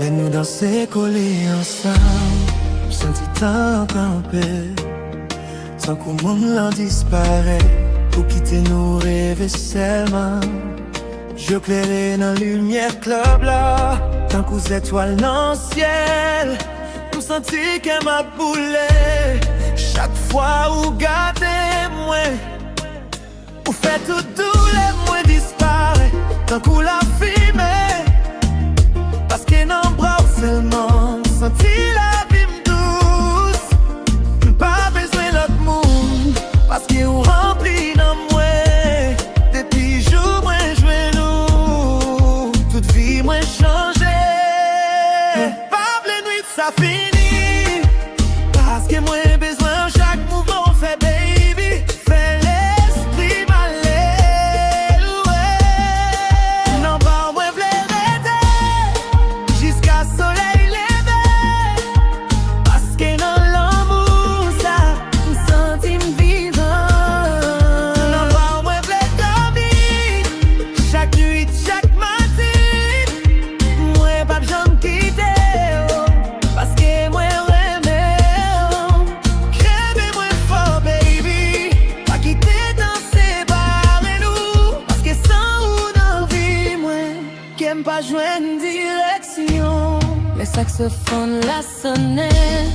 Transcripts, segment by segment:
Et nous danser collés ensemble, senti tant campé, tant qu'au monde l'en disparaît, pour quitter nos rêves seulement. Je clairais dans la lumière club là, tant qu'aux étoiles dans le ciel, me senti qu'elle m'a boulé. Chaque fois où gardez moi, ou fait tout doux les moins disparaît, tant qu'ou la fumée. Parce que non bras seulement senti la vie douce. Pas besoin d'autre monde. Parce que vous rempli dans moi. Depuis jour moi joué nous. Toute vie moi changé. Pas les nuits ça finit. Parce que moi besoin chaque mouvement fait baby. Fait l'esprit malais. Ouais. Non pas moi v'lais. Jusqu'à soleil levé, parce que dans l'amour ça me sentis vivant. Non pas moi v'lais dormir, chaque nuit, chaque matin. Moi pas besoin de quitter, parce que moi remets. Crève moi fort baby, pas quitter dans séparer-nous. Parce que sans ou dans vie moi, qu'aime pas joindre direction. Les saxophones la sonnaient,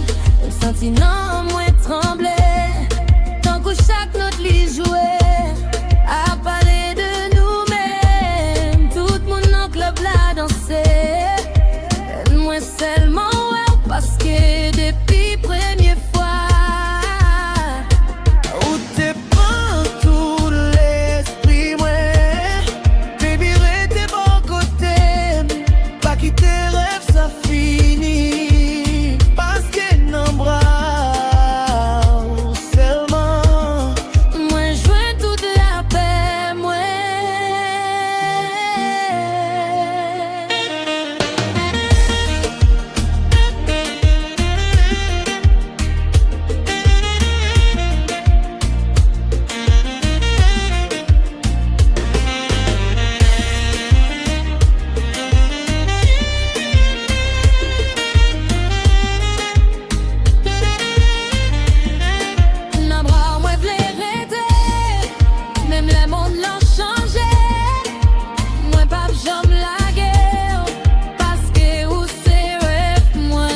le sentiment moins tremblait. Tant que chaque note les jouait, à parler de nous-mêmes. Tout le monde en club la dansait. Moi seulement, ouais, parce que depuis première fois, où t'es pas tout l'esprit, ouais. Baby, restez bon côté, pas quitter rêve, ça finit. Parce que non bras seulement, moi je veux toute la paix, moi. Non bras, moi v'lais rester. Même le monde l'a changé. Moi pas j'aime la guerre. Parce que où c'est rêve moi,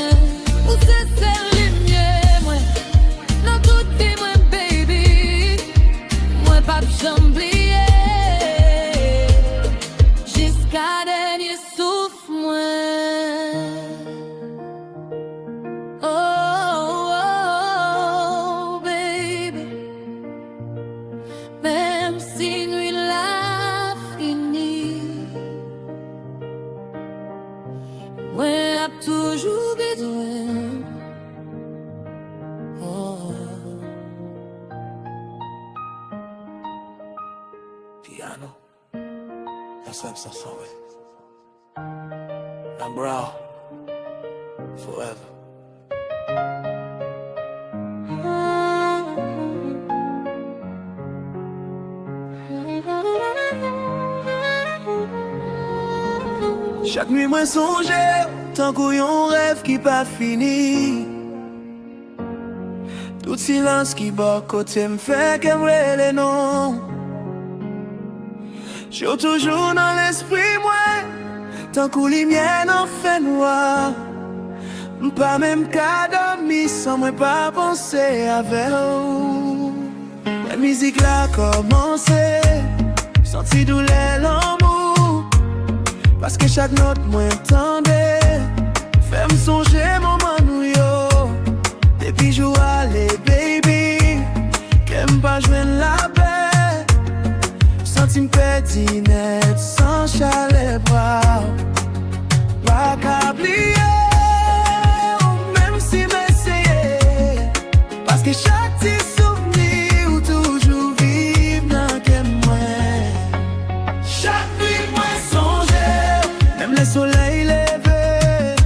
où c'est lumière moi. Dans toute vie moi baby, moi pas j'aime oublier. Jusqu'à dernier souffle moi. Oh, oh, baby. Même si nuit la fini, moi a toujours besoin. Oh. Piano. That's what I'm saying. I'm brow. Forever. Chaque nuit moi songeais, tant qu'on yon rêve qui pas fini. Tout silence qui bat côté me fait qu'aimer les noms. J'ai toujours dans l'esprit moi, tant qu'on lumière n'en fait noir. Pas même qu'à dormir sans moi pas penser avec vous. La musique là commencé, senti douleur l'amour. Parce que chaque note moi entendait, fait me songer moment nous yo. Depuis jour aller baby, qu'aime pas jouer la paix. Senti me pédi net sans chalet bras. Pas qu'oublier, même si m'essayer. Parce que chaque petit souvenir ou toujours vivre dans qu'aime moi. Chaque nuit moi songer, même le soleil levé,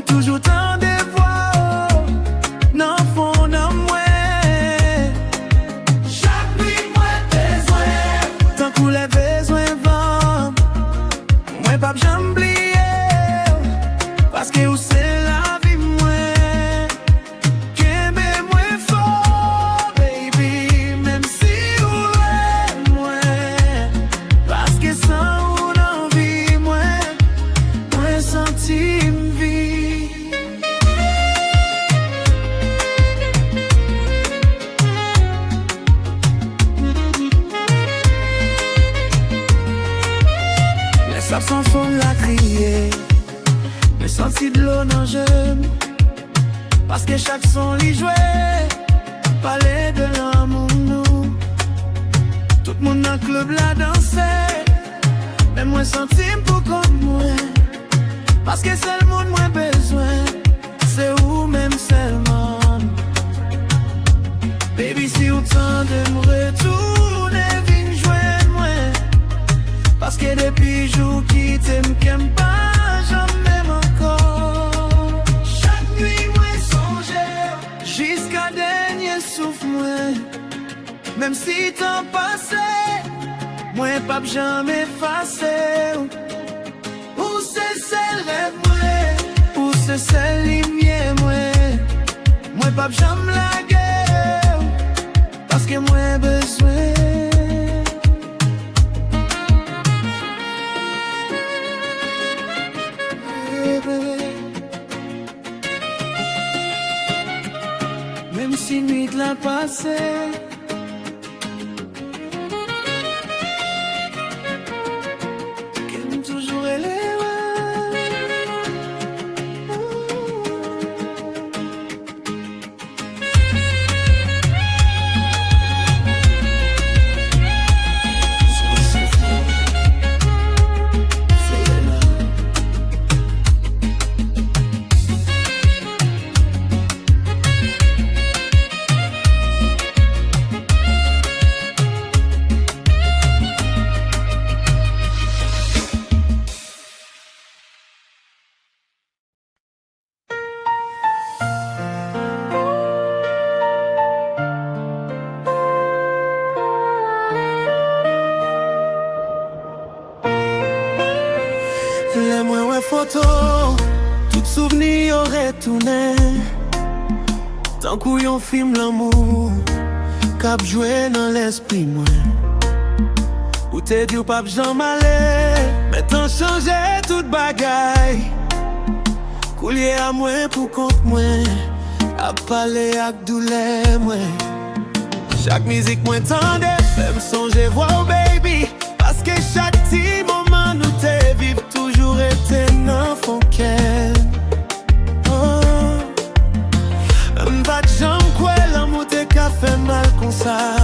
toujours tant de voix, dans le fond de moi. Chaque nuit moi besoin, tant qu'on les besoin vent, moi pas j'oublier. senti de l'eau dans j'aime. Parce que chaque son l'y jouait, parlait de l'amour nous. Tout le monde dans le club la dansait, mais moi senti pour comme moi. Parce que c'est le monde moins besoin, c'est où même seulement. Baby, si autant de me retourner, viens joindre moi. Parce que depuis jour qui t'aime, qu'aime pas, jamais encore. Chaque nuit, moi songe, jusqu'à dernier souffle, moi. Même si t'en passé, moi pas jamais effacé. Où c'est celle rêve, moi. Où c'est celle lumière, moi. Moi pas jamais la guerre. Parce que moi besoin. Même si nuit l'a passé, qu'aime toujours elle est. Les moins photos, tout souvenir aurait tourné. Tant qu'on film l'amour, cap joué dans l'esprit moi. Ou t'es dit ou pas j'en m'allais, mais t'en changé toute bagaille. Coulier à moi pour compte moi, à parler avec douleur moi. Chaque musique moi tendait, fait me songer voir baby. Parce que chaque petit moment nous t'es vivre toujours été dans ton cœur. Oh, m'pas de jambes quoi l'amour t'es qu'a fait mal comme ça.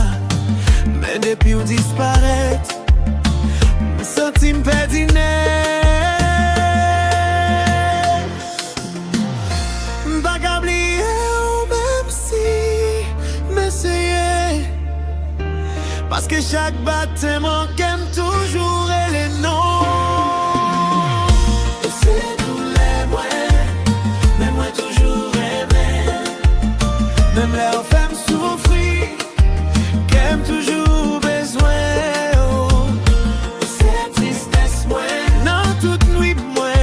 Mais depuis ou disparaît, m'senti m'perdiner. M'pas qu'à oublier même si m'essayer. Parce que chaque bâtiment qu'aime toujours et les noms. Et c'est tous les moyens, mais moi toujours aimé. Même l'air fait me souffrir, qu'aime toujours besoin. Oh. C'est tristesse moi, non toute nuit moi.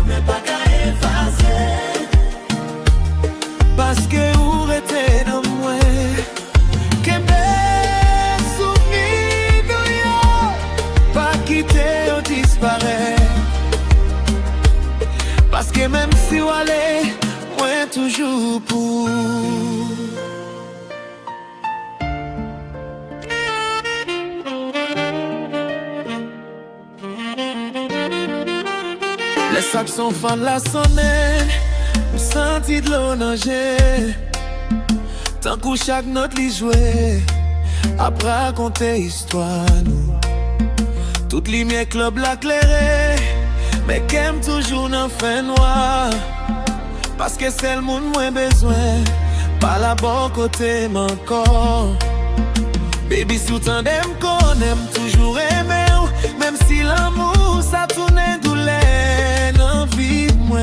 Mais pas qu'à effacer, parce que où était dans moi. Qu'aime quitter ou disparaître. Parce que même si on allait, moi toujours pour. Les saxons font la sonnette, me senti de l'eau nager. Tant que chaque note l'y jouait, après raconter histoire nous. Toute lumière club la clairée, mais qu'aime toujours dans fin noir. Parce que c'est le monde moins besoin, pas la bon côté mais encore. Baby si autant d'aime qu'on aime toujours aimer. Même si l'amour ça tourne douleur dans vie de moi.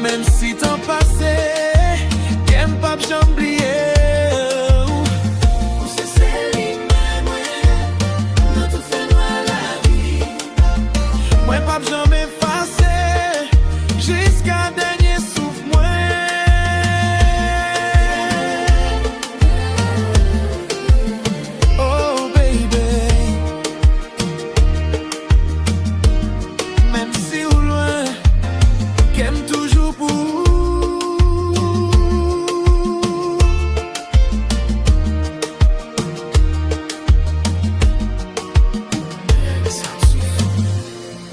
Même si t'en passé, qu'aime pas j'oublier.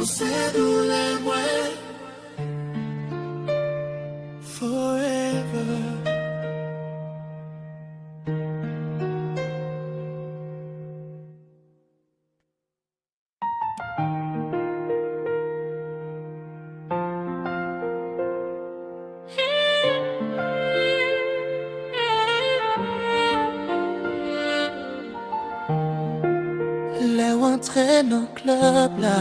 c'est nous les moins. Forever. Les rentrées dans le club là,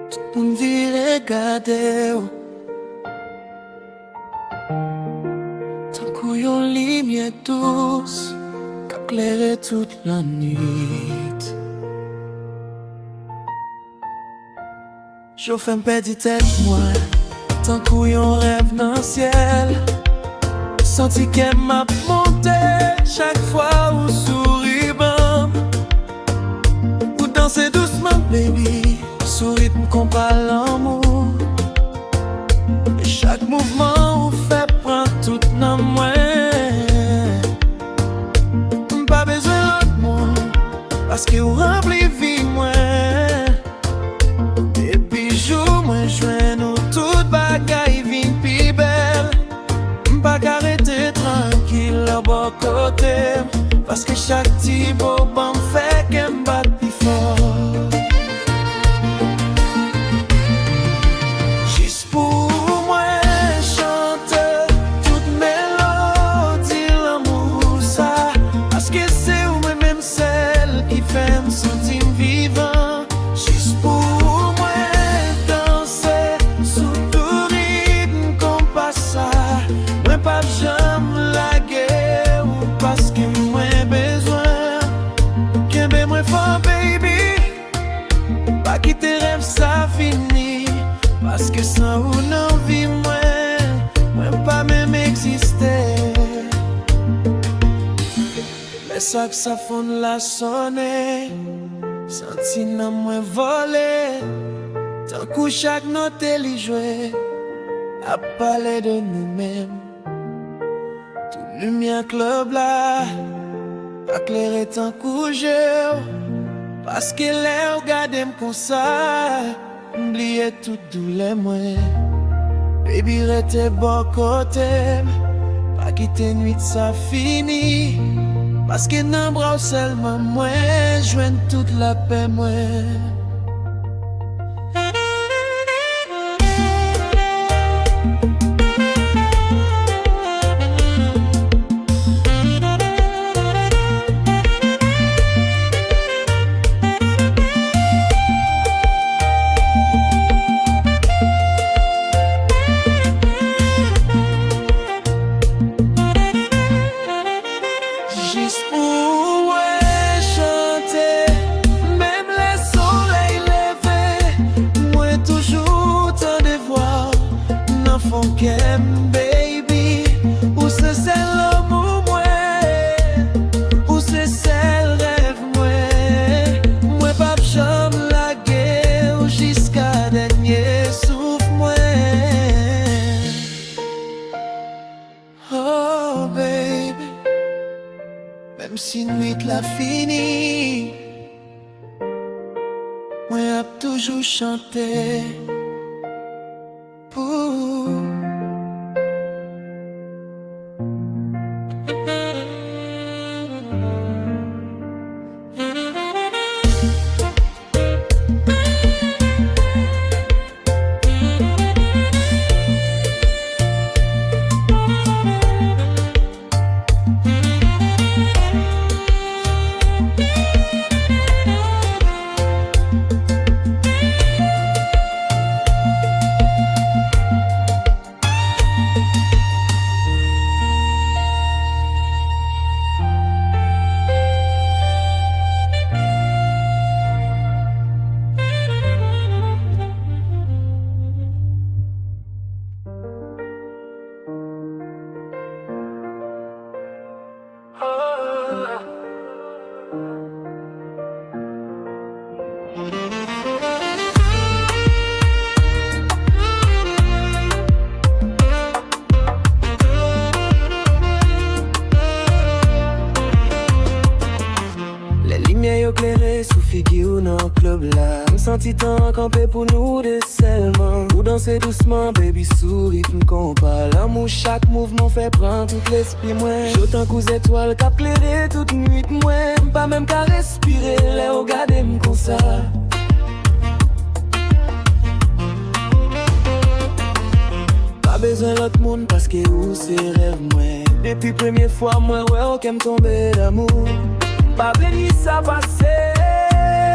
tout le monde dit regardez. Tant qu'on y a une lumière douce qui éclaire toute la nuit. Je fais un petit tête moi, tant qu'on y a un rêve dans le ciel. Senti qu'elle m'a monté chaque fois où souris bam. Ou danser doucement baby, sous rythme qu'on parle l'amour. Et chaque mouvement ou fait prend tout dans moi. Pas besoin d'autre monde, parce que vous remplit vie moi. Et puis jour moi joins nous toute bagaille vin pi belle. Pas qu'arrêter tranquille à bon côté, parce que chaque petit beau bon fait qu'elle me batte plus fort. Juste pour moi chanter toute mélodie l'amour ça, parce que c'est vous-même celle qui fait me sentir vivant. Juste pour moi danser sous tout rythme qu'on passe ça. Pas jamais la guerre ou parce que moi besoin qu'un bé moi fort baby. Pas quitter rêve ça fini, parce que sans ou non vie moi pas même exister. Mais ça que ça fonde la sonner, senti dans moi voler. Tant que chaque note elle jouer à parler de nous-mêmes. Lumière club là, éclairé tant coucher, parce que l'air regardez comme ça, oubliez tout douleur moi. Baby rete bon côté, pas quitter nuit ça fini, parce que nan bras seulement moi, joigne toute la paix moi. Baby, où c'est l'amour moi, où c'est rêve moi, moi pas jamais la guerre jusqu'à dernier souffle moi. Oh baby, même si nuit la fini, moi a toujours chanté pour. serré sous figure dans le club là. Me senti tant campé pour nous de seulement. Ou danser doucement, baby, sous rythme qu'on parle. L'amour, chaque mouvement fait prendre tout l'esprit, moi. J'autant qu'aux étoiles, qu'à plaider toute nuit, moi. Pas même qu'à respirer, les regarder me comme ça. Pas besoin l'autre monde parce que où c'est rêve, moi. Depuis première fois, moi, ouais, ok, me tomber d'amour. Pas béni ça passer.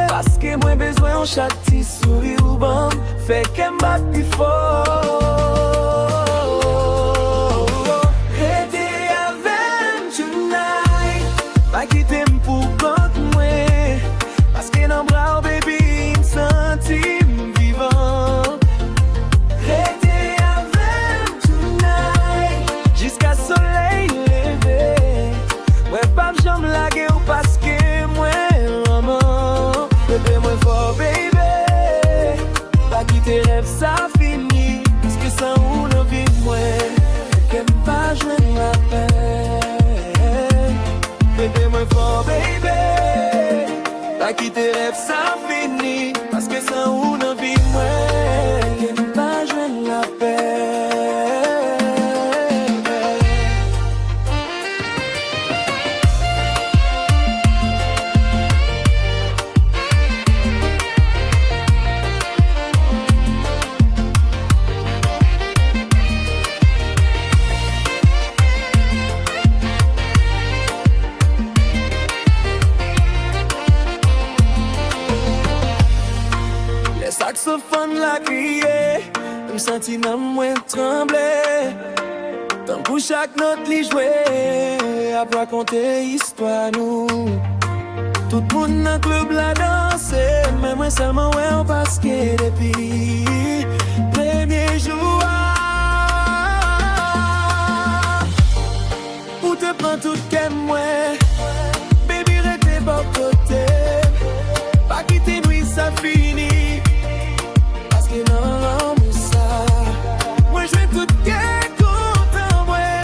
Parce que moi besoin en chaque petit sourire ou bon. Fait qu'elle m'a plus fort. Rester avec tonight. Pas quitter pour compte moi. Parce que dans bras baby, me sentis vivant. Rester avec tonight. Jusqu'à soleil levé. Ouais, pas j'aime laguer ou parce que moi maman. Bébé moi fort baby. Pas quitter rêve ça fini. Parce que sans ou non vie moi. Qu'elle pas joindre la paix. Bébé moi fort baby. Pas quitter rêve ça fini. Parce que sans ou non vie moi. Qu'elle pas joindre la paix. Saxophone la crié, me senti dans moins trembler. Tant pour chaque note li jouer, après raconter histoire nous. Tout le monde dans le club la danser, mais moi seulement ouais parce que depuis premier jour. Où te prends tout qu'aime moi, baby rete bon côté, pas quitter nous ça fini. Non, ça. Moi je vais tout bien content, ouais.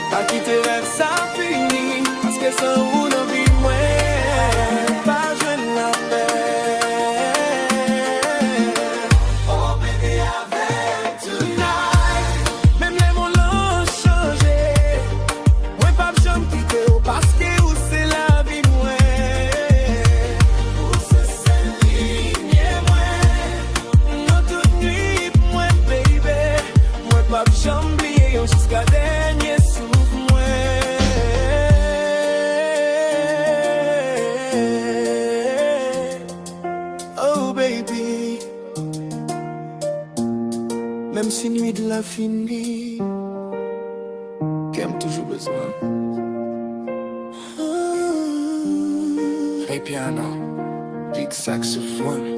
Pas quitter rêve ça fini. Parce que sans vous jusqu'à dernier souffle moi. Oh baby, même si nuit de la finie, qu'aime toujours besoin. Hey piano, big saxophone.